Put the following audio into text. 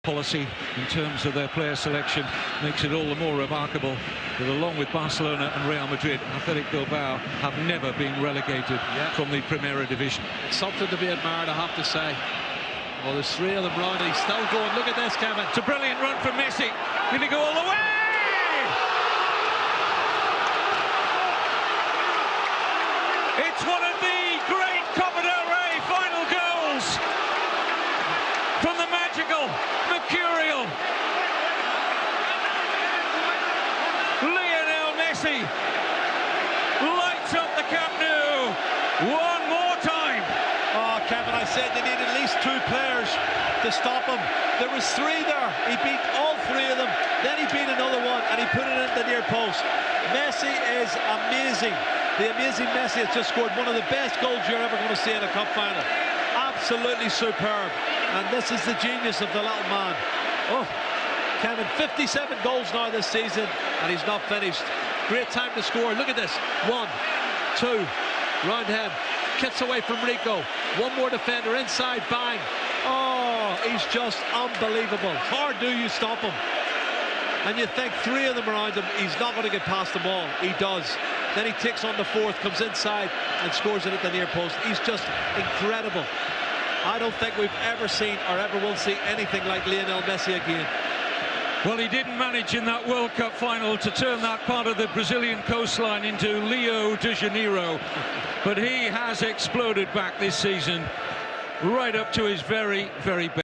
Policy in terms of their player selection makes it all the more remarkable that along with Barcelona and Real Madrid, Athletic Bilbao have never been relegated from the Primera Division. It's something to be admired, I have to say. Well, there's three of them round, he's still going. Look at this, Kevin. It's a brilliant run from Messi. Going to go all the way! It's one of the great Copa del Rey final goals from the magical, mercurial Lionel Messi. Lights up the Camp Nou one more time. Oh, Kevin, I said they need at least two players to stop him. There was three there. He beat all three of them. Then he beat another one and he put it in the near post. Messi is amazing. The amazing Messi has just scored one of the best goals you're ever going to see in a cup final. Absolutely superb. And this is the genius of the little man. Oh, Kevin, 57 goals now this season, and he's not finished. Great time to score. Look at this. 1, 2, round him. Kicks away from Rico. One more defender inside, bang. Oh, he's just unbelievable. How do you stop him? And you think three of them around him, he's not going to get past them all. He does. Then he takes on the fourth, comes inside and scores it at the near post. He's just incredible. I don't think we've ever seen or ever will see anything like Lionel Messi again. Well, he didn't manage in that World Cup final to turn that part of the Brazilian coastline into Rio de Janeiro, but he has exploded back this season right up to his very, very best.